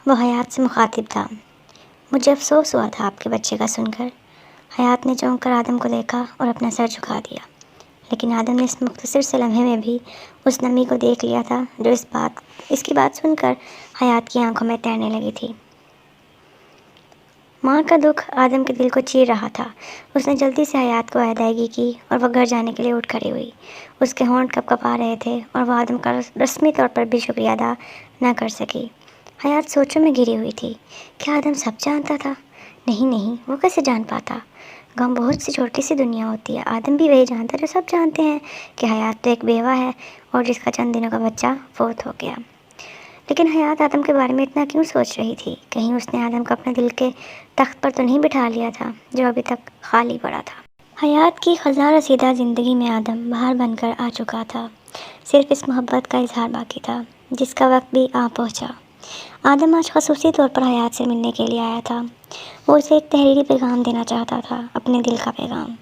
وہ حیات سے مخاطب تھا۔ مجھے افسوس ہوا تھا آپ کے بچے کا سن کر۔ حیات نے چونک کر آدم کو دیکھا اور اپنا سر جھکا دیا، لیکن آدم نے اس مختصر سے لمحے میں بھی اس نمی کو دیکھ لیا تھا جو اس کی بات سن کر حیات کی آنکھوں میں تیرنے لگی تھی۔ ماں کا دکھ آدم کے دل کو چیر رہا تھا۔ اس نے جلدی سے حیات کو ادائیگی کی اور وہ گھر جانے کے لیے اٹھ کھڑی ہوئی۔ اس کے ہونٹ کپ کپا رہے تھے اور وہ آدم کا رسمی طور پر بھی شکریہ ادا نہ کر سکی۔ حیات سوچوں میں گھری ہوئی تھی۔ کیا آدم سب جانتا تھا؟ نہیں، وہ کیسے جان پاتا؟ گاؤں بہت سی چھوٹی سی دنیا ہوتی ہے۔ آدم بھی وہی جانتا جو سب جانتے ہیں کہ حیات تو ایک بیوہ ہے اور جس کا چند دنوں کا بچہ فوت ہو گیا۔ لیکن حیات آدم کے بارے میں اتنا کیوں سوچ رہی تھی؟ کہیں اس نے آدم کو اپنے دل کے تخت پر تو نہیں بٹھا لیا تھا جو ابھی تک خالی پڑا تھا؟ حیات کی خزاں رسیدہ زندگی میں آدم بہار بن کر آ چکا تھا۔ صرف اس محبت کا اظہار باقی تھا جس کا وقت بھی آ پہنچا۔ آدم آج خصوصی طور پر حیات سے ملنے کے لیے آیا تھا۔ وہ اسے ایک تحریری پیغام دینا چاہتا تھا، اپنے دل کا پیغام۔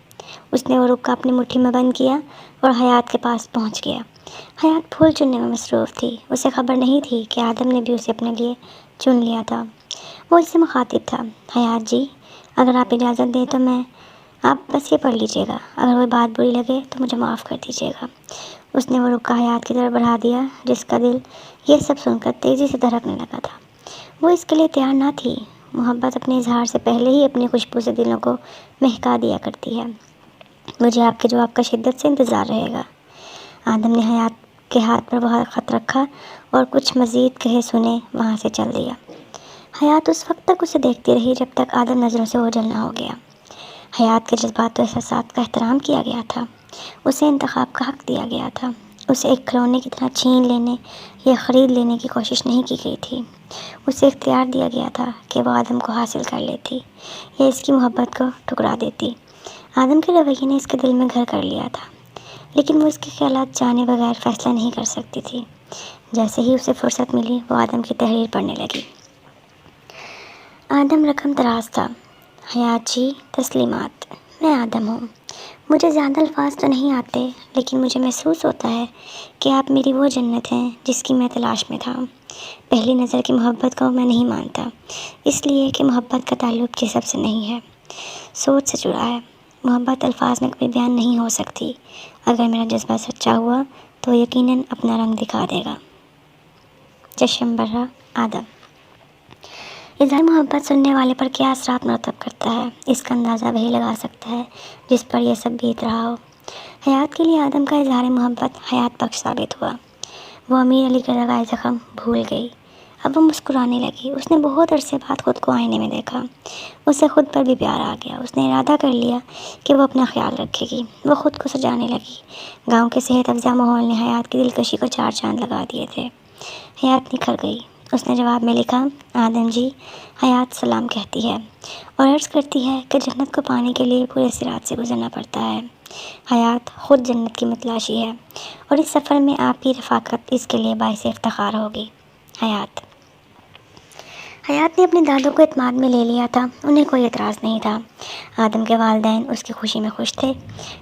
اس نے وہ رکا اپنی مٹھی میں بند کیا اور حیات کے پاس پہنچ گیا۔ حیات پھول چننے میں مصروف تھی۔ اسے خبر نہیں تھی کہ آدم نے بھی اسے اپنے لیے چن لیا تھا۔ وہ اس سے مخاطب تھا۔ حیات جی، اگر آپ اجازت دیں تو آپ بس یہ پڑھ لیجیے گا۔ اگر کوئی بات بری لگے تو مجھے معاف کر دیجیے گا۔ اس نے وہ رکا حیات کی طرف بڑھا دیا جس کا دل یہ سب سن کر تیزی سے دھڑکنے لگا تھا۔ وہ اس کے لیے تیار نہ تھی۔ محبت اپنے اظہار سے پہلے ہی اپنی خوشبو سے دلوں کو مہکا دیا کرتی ہے۔ مجھے آپ کے جواب کا شدت سے انتظار رہے گا۔ آدم نے حیات کے ہاتھ پر وہ خط رکھا اور کچھ مزید کہے سنے وہاں سے چل دیا۔ حیات اس وقت تک اسے دیکھتی رہی جب تک آدم نظروں سے اوجھل نہ ہو گیا۔ حیات کے جذبات و احساسات کا احترام کیا گیا تھا۔ اسے انتخاب کا حق دیا گیا تھا۔ اسے ایک کھلونے کی طرح چھین لینے یا خرید لینے کی کوشش نہیں کی گئی تھی۔ اسے اختیار دیا گیا تھا کہ وہ آدم کو حاصل کر لیتی یا اس کی محبت کو ٹھکرا دیتی۔ آدم کے رویے نے اس کے دل میں گھر کر لیا تھا، لیکن وہ اس کے خیالات جانے بغیر فیصلہ نہیں کر سکتی تھی۔ جیسے ہی اسے فرصت ملی وہ آدم کی تحریر پڑھنے لگی۔ آدم رقم دراز تھا۔ حیات جی، تسلیمات، میں آدم ہوں۔ مجھے زیادہ الفاظ تو نہیں آتے، لیکن مجھے محسوس ہوتا ہے کہ آپ میری وہ جنت ہیں جس کی میں تلاش میں تھا۔ پہلی نظر کی محبت کو میں نہیں مانتا، اس لیے کہ محبت کا تعلق جسم سے نہیں ہے، سوچ سے جڑا ہے۔ محبت الفاظ میں کبھی بیان نہیں ہو سکتی۔ اگر میرا جذبہ سچا ہوا تو یقیناً اپنا رنگ دکھا دے گا۔ چشم برہ آدم۔ اظہار محبت سننے والے پر کیا اثرات مرتب کرتا ہے، اس کا اندازہ وہی لگا سکتا ہے جس پر یہ سب بیت رہا ہو۔ حیات کے لیے آدم کا اظہار محبت حیات بخش ثابت ہوا۔ وہ امیر علی کا لگائے زخم بھول گئی۔ اب وہ مسکرانے لگی۔ اس نے بہت عرصے بعد خود کو آئینے میں دیکھا۔ اسے خود پر بھی پیار آ گیا۔ اس نے ارادہ کر لیا کہ وہ اپنا خیال رکھے گی۔ وہ خود کو سجانے لگی۔ گاؤں کے صحت افزا ماحول نے حیات کی دلکشی کو چار چاند لگا دیے تھے۔ حیات نکھر گئی۔ اس نے جواب میں لکھا، آدم جی، حیات سلام کہتی ہے اور عرض کرتی ہے کہ جنت کو پانے کے لیے پورے صراط سے گزرنا پڑتا ہے۔ حیات خود جنت کی متلاشی ہے اور اس سفر میں آپ کی رفاقت اس کے لیے باعث افتخار ہوگی۔ حیات نے اپنے دادوں کو اعتماد میں لے لیا تھا۔ انہیں کوئی اعتراض نہیں تھا۔ آدم کے والدین اس کی خوشی میں خوش تھے۔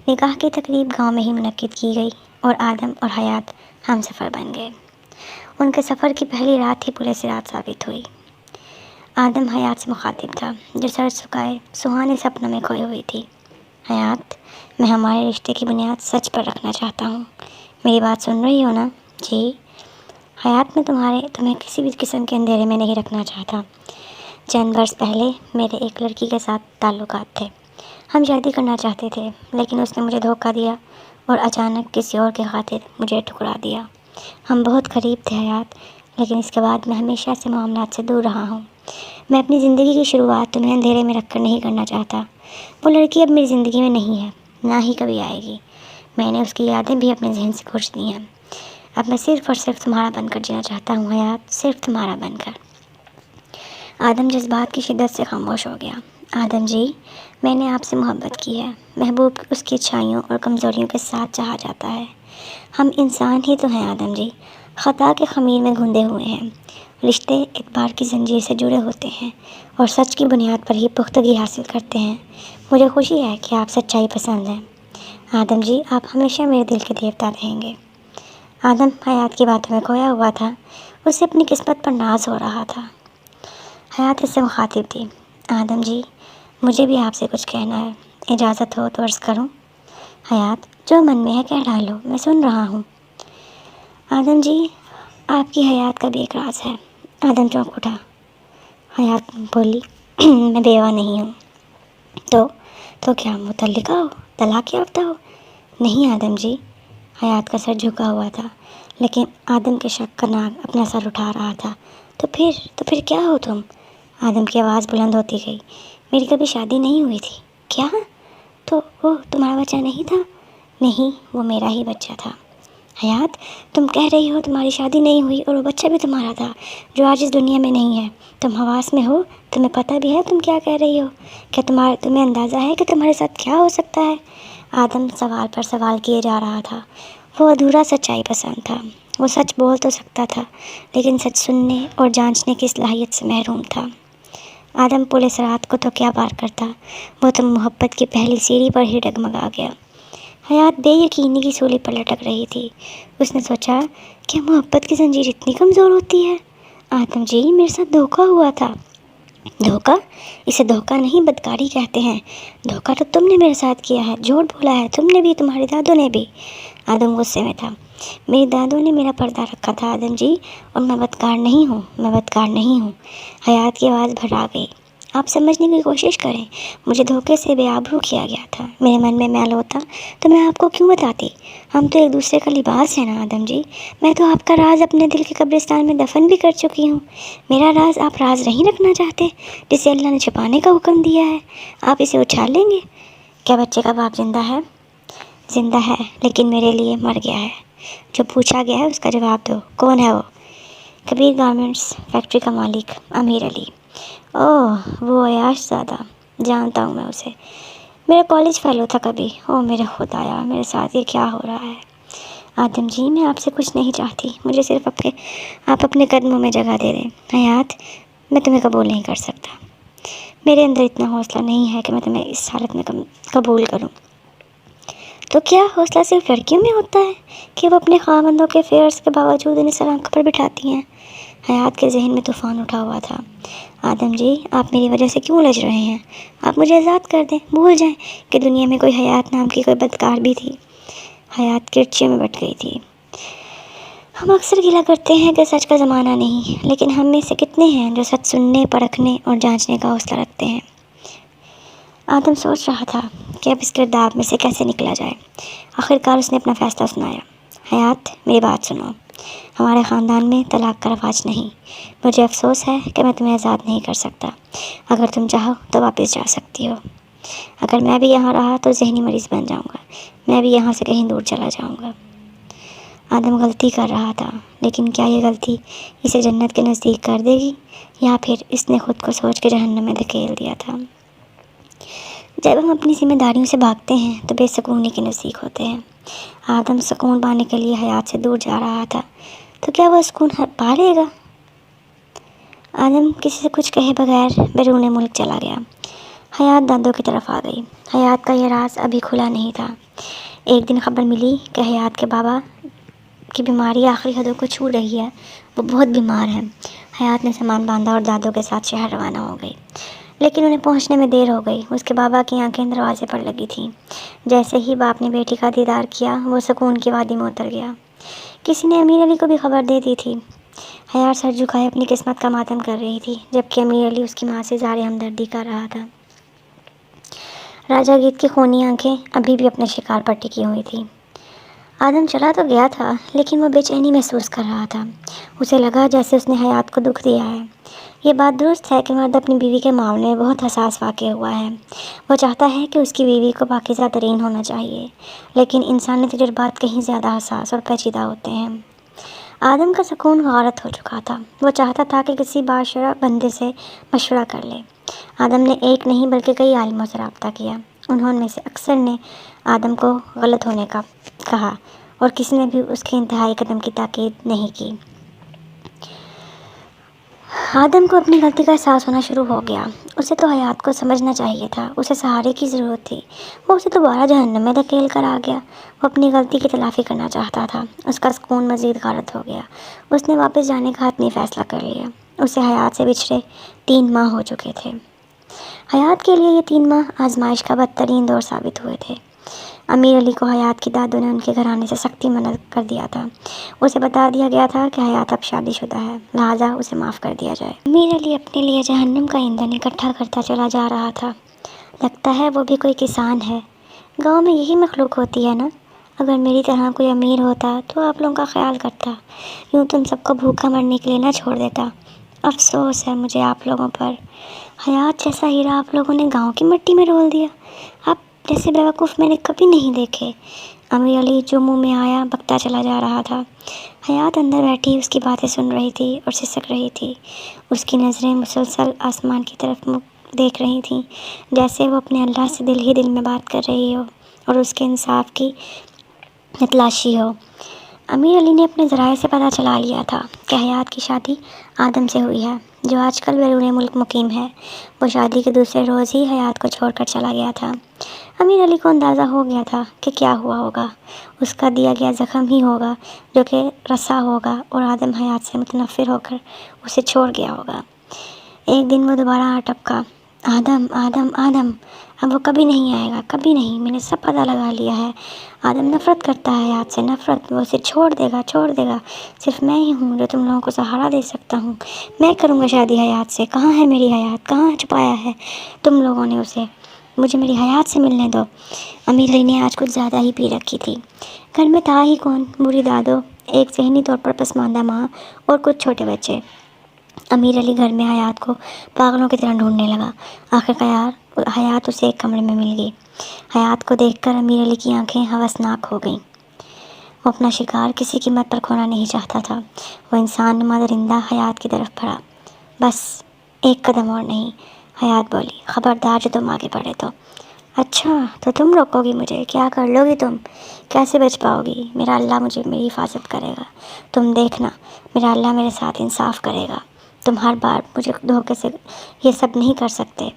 نکاح کی تقریب گاؤں میں ہی منعقد کی گئی اور آدم اور حیات ہم سفر بن گئے۔ ان کے سفر کی پہلی رات ہی پورے صراط ثابت ہوئی۔ آدم حیات سے مخاطب تھا جو سر جھکائے سہانے سپنوں میں کھوئی ہوئی تھی۔ حیات، میں ہمارے رشتے کی بنیاد سچ پر رکھنا چاہتا ہوں۔ میری بات سن رہی ہو نا؟ جی۔ حیات، میں تمہیں کسی بھی قسم کے اندھیرے میں نہیں رکھنا چاہتا۔ چند برس پہلے میرے ایک لڑکی کے ساتھ تعلقات تھے۔ ہم شادی کرنا چاہتے تھے، لیکن اس نے مجھے دھوکہ دیا اور اچانک کسی اور کی خاطر مجھے ٹھکرا دیا۔ ہم بہت قریب تھے حیات، لیکن اس کے بعد میں ہمیشہ سے معاملات سے دور رہا ہوں۔ میں اپنی زندگی کی شروعات تمہیں اندھیرے میں رکھ کر نہیں کرنا چاہتا۔ وہ لڑکی اب میری زندگی میں نہیں ہے، نہ ہی کبھی آئے گی۔ میں نے اس کی یادیں بھی اپنے ذہن سے کھینچ دی ہیں۔ اب میں صرف اور صرف تمہارا بن کر جینا چاہتا ہوں حیات، صرف تمہارا بن کر۔ آدم جذبات کی شدت سے خاموش ہو گیا۔ آدم جی، میں نے آپ سے محبت کی ہے۔ محبوب اس کی اچھائیوں اور کمزوریوں کے ساتھ چاہا جاتا ہے۔ ہم انسان ہی تو ہیں آدم جی، خطا کے خمیر میں گھندے ہوئے ہیں۔ رشتے اعتبار کی زنجیر سے جڑے ہوتے ہیں اور سچ کی بنیاد پر ہی پختگی حاصل کرتے ہیں۔ مجھے خوشی ہے کہ آپ سچائی پسند ہیں۔ آدم جی، آپ ہمیشہ میرے دل کے دیوتا رہیں گے۔ آدم حیات کی باتوں میں کھویا ہوا تھا۔ اسے اپنی قسمت پر ناز ہو رہا تھا۔ حیات اس سے مخاطب تھی، آدم جی مجھے بھی آپ سے کچھ کہنا ہے، اجازت ہو تو عرض کروں؟ حیات، جو من میں ہے کہہ ڈالو، میں سن رہا ہوں۔ آدم جی آپ کی حیات کا بھی ایک راز ہے۔ آدم چونک اٹھا۔ حیات بولی، میں بیوہ نہیں ہوں۔ تو کیا متعلقہ ہو، طلاق یافتہ ہو؟ نہیں آدم جی۔ حیات کا سر جھکا ہوا تھا، لیکن آدم کے شک کا ناک اپنا سر اٹھا رہا تھا۔ تو پھر کیا ہو تم؟ آدم کی آواز بلند ہوتی گئی، میری کبھی شادی نہیں ہوئی تھی۔ کیا؟ تو وہ تمہارا بچہ نہیں تھا؟ نہیں، وہ میرا ہی بچہ تھا۔ حیات، تم کہہ رہی ہو تمہاری شادی نہیں ہوئی اور وہ بچہ بھی تمہارا تھا جو آج اس دنیا میں نہیں ہے۔ تم حواس میں ہو، تمہیں پتہ بھی ہے تم کیا کہہ رہی ہو؟ کیا تمہیں اندازہ ہے کہ تمہارے ساتھ کیا ہو سکتا ہے؟ آدم سوال پر سوال کیے جا رہا تھا۔ وہ ادھورا سچائی پسند تھا۔ وہ سچ بول تو سکتا تھا، لیکن سچ سننے اور جانچنے کی صلاحیت سے محروم تھا۔ آدم پولیس رات کو تو کیا بار کرتا، وہ تو محبت کی پہلی سیڑھی پر ہی ڈگمگا گیا۔ حیات بے یقینی کی سولی پر لٹک رہی تھی۔ اس نے سوچا، کیا محبت کی زنجیر اتنی کمزور ہوتی ہے؟ آدم جی میرے ساتھ دھوکہ ہوا تھا۔ دھوکہ؟ اسے دھوکہ نہیں بدکاری کہتے ہیں۔ دھوکہ تو تم نے میرے ساتھ کیا ہے، جھوٹ بولا ہے تم نے بھی، تمہارے دادوں نے بھی۔ آدم غصے میں تھا۔ میری دادوں نے میرا پردہ رکھا تھا آدم جی، اور میں بدکار نہیں ہوں، میں بدکار نہیں ہوں۔ حیات کی آواز بھر آ گئی۔ آپ سمجھنے کی کوشش کریں، مجھے دھوکے سے بے آبرو کیا گیا تھا۔ میرے من میں میل ہوتا تو میں آپ کو کیوں بتاتی؟ ہم تو ایک دوسرے کا لباس ہیں نا آدم جی۔ میں تو آپ کا راز اپنے دل کے قبرستان میں دفن بھی کر چکی ہوں۔ میرا راز آپ راز نہیں رکھنا چاہتے جسے اللہ نے چھپانے کا حکم دیا ہے؟ آپ اسے اچھال لیں گے؟ کیا بچے کا باپ زندہ ہے؟ زندہ ہے، لیکن میرے لیے مر گیا ہے۔ جو پوچھا گیا ہے اس کا جواب دو، کون ہے وہ؟ کبیر گارمنٹس فیکٹری کا مالک امیر علی۔ اوہ، وہ عیاش زادہ، جانتا ہوں میں اسے، میرا کالج فیلو تھا کبھی۔ اوہ میرے خدایا، میرے ساتھ یہ کیا ہو رہا ہے؟ آدم جی میں آپ سے کچھ نہیں چاہتی، مجھے صرف آپ اپنے قدموں میں جگہ دے دیں۔ حیات، میں تمہیں قبول نہیں کر سکتا۔ میرے اندر اتنا حوصلہ نہیں ہے کہ میں تمہیں اس حالت میں قبول کروں۔ تو کیا حوصلہ صرف لڑکیوں میں ہوتا ہے کہ وہ اپنے خاوندوں کے فیئرز کے باوجود انہیں سلام پر بٹھاتی ہیں؟ حیات کے ذہن میں طوفان اٹھا ہوا تھا۔ آدم جی آپ میری وجہ سے کیوں الجھ رہے ہیں؟ آپ مجھے آزاد کر دیں، بھول جائیں کہ دنیا میں کوئی حیات نام کی کوئی بدکار بھی تھی۔ حیات کرچیوں میں بٹ گئی تھی۔ ہم اکثر گلا کرتے ہیں کہ سچ کا زمانہ نہیں، لیکن ہم میں سے کتنے ہیں جو سچ سننے، پرکھنے اور جانچنے کا حوصلہ رکھتے ہیں؟ آدم سوچ رہا تھا کہ اب اس گرداب میں سے کیسے نکلا جائے۔ آخرکار اس نے اپنا فیصلہ سنایا۔ حیات میری بات سنو، ہمارے خاندان میں طلاق کا رواج نہیں۔ مجھے افسوس ہے کہ میں تمہیں آزاد نہیں کر سکتا۔ اگر تم چاہو تو واپس جا سکتی ہو۔ اگر میں بھی یہاں رہا تو ذہنی مریض بن جاؤں گا، میں بھی یہاں سے کہیں دور چلا جاؤں گا۔ آدم غلطی کر رہا تھا، لیکن کیا یہ غلطی اسے جنت کے نزدیک کر دے گی، یا پھر اس نے خود کو سوچ کے جہنم میں دھکیل دیا تھا؟ جب ہم اپنی ذمہ داریوں سے بھاگتے ہیں تو بے سکونی کے نزدیک ہوتے ہیں۔ آدم سکون پانے کے لیے حیات سے دور جا رہا تھا، تو کیا وہ سکون پا لے گا؟ آدم کسی سے کچھ کہے بغیر بیرون ملک چلا گیا۔ حیات دادوں کی طرف آ گئی۔ حیات کا یہ راز ابھی کھلا نہیں تھا۔ ایک دن خبر ملی کہ حیات کے بابا کی بیماری آخری حدوں کو چھو رہی ہے، وہ بہت بیمار ہیں۔ حیات نے سامان باندھا اور دادوں کے ساتھ شہر روانہ ہو گئی، لیکن انہیں پہنچنے میں دیر ہو گئی۔ اس کے بابا کی آنکھیں دروازے پر لگی تھیں۔ جیسے ہی باپ نے بیٹی کا دیدار کیا، وہ سکون کی وادی میں اتر گیا۔ کسی نے امیر علی کو بھی خبر دے دی تھی۔ حیات سر جھکائے اپنی قسمت کا ماتم کر رہی تھی، جبکہ امیر علی اس کی ماں سے اظہار ہمدردی کر رہا تھا۔ راجہ گیت کی خونی آنکھیں ابھی بھی اپنے شکار پر ٹکی ہوئی تھیں۔ آدم چلا تو گیا تھا، لیکن وہ بے چینی محسوس کر رہا تھا۔ اسے لگا جیسے اس نے حیات کو دکھ دیا ہے۔ یہ بات درست ہے کہ مرد اپنی بیوی کے معاملے میں بہت حساس واقع ہوا ہے۔ وہ چاہتا ہے کہ اس کی بیوی کو پاکیزہ ترین ہونا چاہیے، لیکن انسانی تجربات کہیں زیادہ حساس اور پیچیدہ ہوتے ہیں۔ آدم کا سکون غارت ہو چکا تھا۔ وہ چاہتا تھا کہ کسی باشرع بندے سے مشورہ کر لے۔ آدم نے ایک نہیں بلکہ کئی عالموں سے رابطہ کیا۔ انہوں میں سے اکثر نے آدم کو غلط ہونے کا کہا، اور کسی نے بھی اس کے انتہائی قدم کی تاکید نہیں کی۔ آدم کو اپنی غلطی کا احساس ہونا شروع ہو گیا۔ اسے تو حیات کو سمجھنا چاہیے تھا، اسے سہارے کی ضرورت تھی۔ وہ اسے دوبارہ جہنم میں دھکیل کر آ گیا۔ وہ اپنی غلطی کی تلافی کرنا چاہتا تھا۔ اس کا سکون مزید غارت ہو گیا۔ اس نے واپس جانے کا حتمی فیصلہ کر لیا۔ اسے حیات سے بچھڑے 3 ماہ ہو چکے تھے۔ حیات کے لیے یہ 3 ماہ آزمائش کا بدترین دور ثابت ہوئے تھے۔ امیر علی کو حیات کی دادوں نے ان کے گھرانے سے سختی منع کر دیا تھا۔ اسے بتا دیا گیا تھا کہ حیات اب شادی شدہ ہے، لہٰذا اسے معاف کر دیا جائے۔ امیر علی اپنے لیے جہنم کا ایندھن اکٹھا کرتا چلا جا رہا تھا۔ لگتا ہے وہ بھی کوئی کسان ہے۔ گاؤں میں یہی مخلوق ہوتی ہے نا؟ اگر میری طرح کوئی امیر ہوتا تو آپ لوگوں کا خیال کرتا، یوں تم سب کو بھوکا مرنے کے لیے نہ چھوڑ دیتا۔ افسوس ہے مجھے آپ لوگوں پر۔ حیات جیسا ہیرا آپ لوگوں نے گاؤں کی مٹی میں رول دیا۔ آپ جیسے بیوقوف میں نے کبھی نہیں دیکھے۔ امیر علی جو منہ میں آیا بکتا چلا جا رہا تھا۔ حیات اندر بیٹھی اس کی باتیں سن رہی تھی اور سسک رہی تھی۔ اس کی نظریں مسلسل آسمان کی طرف دیکھ رہی تھیں، جیسے وہ اپنے اللہ سے دل ہی دل میں بات کر رہی ہو اور اس کے انصاف کی تلاشی ہو۔ امیر علی نے اپنے ذرائع سے پتہ چلا لیا تھا کہ حیات کی شادی آدم سے ہوئی ہے، جو آج کل بیرون ملک مقیم ہے۔ وہ شادی کے دوسرے روز ہی حیات کو چھوڑ کر چلا گیا تھا۔ امیر علی کو اندازہ ہو گیا تھا کہ کیا ہوا ہوگا۔ اس کا دیا گیا زخم ہی ہوگا جو کہ رسا ہوگا اور آدم حیات سے متنفر ہو کر اسے چھوڑ گیا ہوگا۔ ایک دن وہ دوبارہ آ ٹپکا، آدم آدم آدم، اب وہ کبھی نہیں آئے گا، کبھی نہیں، میں نے سب پتہ لگا لیا ہے۔ آدم نفرت کرتا ہے حیات سے، نفرت، وہ اسے چھوڑ دے گا، چھوڑ دے گا۔ صرف میں ہی ہوں جو تم لوگوں کو سہارا دے سکتا ہوں۔ میں کروں گا شادی حیات سے۔ کہاں ہے میری حیات؟ کہاں چھپایا ہے تم لوگوں نے اسے؟ مجھے میری حیات سے ملنے دو۔ امیر علی نے آج کچھ زیادہ ہی پی رکھی تھی۔ گھر میں تھا ہی کون؟ بوڑھی دادو، ایک ذہنی طور پر پسماندہ ماں اور کچھ چھوٹے بچے۔ امیر علی گھر میں حیات کو پاگلوں کی طرح ڈھونڈنے لگا۔ آخرکار حیات اسے ایک کمرے میں مل گئی۔ حیات کو دیکھ کر امیر علی کی آنکھیں ہوسناک ہو گئیں۔ وہ اپنا شکار کسی قیمت پر کھونا نہیں چاہتا تھا۔ وہ انسان نما درندہ حیات کی طرف بڑھا۔ بس ایک قدم اور نہیں، حیات بولی، خبردار جو تم آگے بڑھے تو۔ اچھا تو تم روکو گی مجھے؟ کیا کر لو گی تم؟ کیسے بچ پاؤ گی؟ میرا اللہ مجھے میری حفاظت کرے گا، تم دیکھنا، میرا اللہ میرے ساتھ انصاف کرے گا۔ تم ہر بار مجھے دھوکے سے یہ سب نہیں کر سکتے۔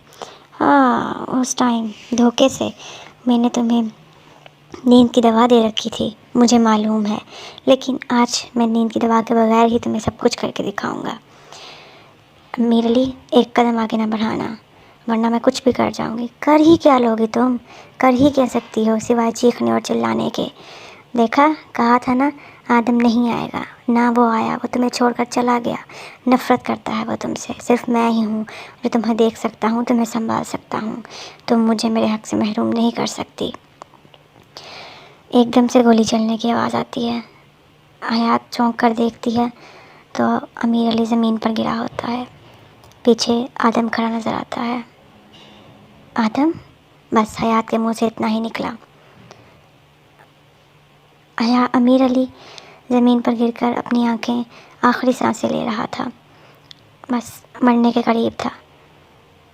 ہاں اس ٹائم دھوکے سے میں نے تمہیں نیند کی دوا دے رکھی تھی، مجھے معلوم ہے، لیکن آج میں نیند کی دوا کے بغیر ہی تمہیں سب کچھ کر کے دکھاؤں گا۔ امیر علی، ایک قدم آگے نہ بڑھانا، ورنہ میں کچھ بھی کر جاؤں گی۔ کر ہی کیا لوگی تم؟ کر ہی کیا سکتی ہو سوائے چیخنے اور چلانے کے؟ دیکھا، کہا تھا نا، آدم نہیں آئے گا، نہ وہ آیا، وہ تمہیں چھوڑ کر چلا گیا۔ نفرت کرتا ہے وہ تم سے۔ صرف میں ہی ہوں جو تمہیں دیکھ سکتا ہوں، تمہیں سنبھال سکتا ہوں۔ تم مجھے میرے حق سے محروم نہیں کر سکتی۔ ایک دم سے گولی چلنے کی آواز آتی ہے۔ حیات چونک کر دیکھتی ہے تو امیر علی زمین پر گرا ہوتا ہے۔ پیچھے آدم کھڑا نظر آتا ہے۔ آدم؟ بس حیات کے منہ سے اتنا ہی نکلا۔ امیر علی زمین پر گر کر اپنی آنکھیں آخری سانسیں لے رہا تھا، بس مرنے کے قریب تھا۔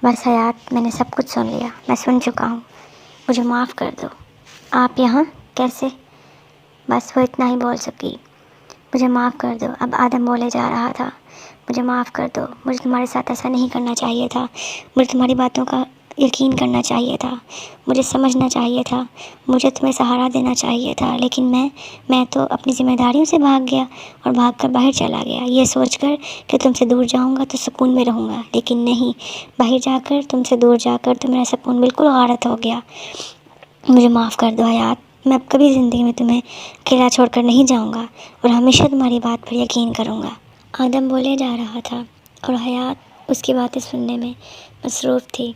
بس حیات، میں نے سب کچھ سن لیا، میں سن چکا ہوں، مجھے معاف کر دو۔ آپ یہاں کیسے؟ بس وہ اتنا ہی بول سکی، مجھے معاف کر دو۔ اب آدم بولے جا رہا تھا، مجھے معاف کر دو، مجھے تمہارے ساتھ ایسا نہیں کرنا چاہیے تھا، مجھے تمہاری باتوں کا یقین کرنا چاہیے تھا، مجھے سمجھنا چاہیے تھا، مجھے تمہیں سہارا دینا چاہیے تھا، لیکن میں تو اپنی ذمہ داریوں سے بھاگ گیا اور بھاگ کر باہر چلا گیا، یہ سوچ کر کہ تم سے دور جاؤں گا تو سکون میں رہوں گا، لیکن نہیں، باہر جا کر تم سے دور جا کر تو میرا سکون بالکل غارت ہو گیا۔ مجھے معاف کر دو حیات، میں اب کبھی زندگی میں تمہیں اکیلا چھوڑ کر نہیں جاؤں گا اور ہمیشہ تمہاری بات پر یقین کروں گا۔ آدم بولے جا رہا تھا اور حیات اس کی باتیں سننے میں مصروف تھی۔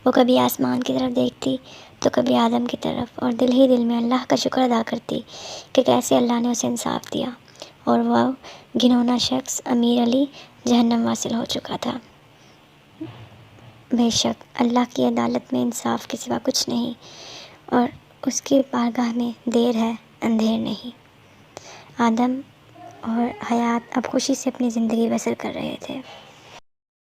وہ کبھی آسمان کی طرف دیکھتی تو کبھی آدم کی طرف، اور دل ہی دل میں اللہ کا شکر ادا کرتی کہ کیسے اللہ نے اسے انصاف دیا اور وہ گھنونا شخص امیر علی جہنم واصل ہو چکا تھا۔ بے شک اللہ کی عدالت میں انصاف کے سوا کچھ نہیں، اور اس کی بارگاہ میں دیر ہے اندھیر نہیں۔ آدم اور حیات اب خوشی سے اپنی زندگی بسر کر رہے تھے۔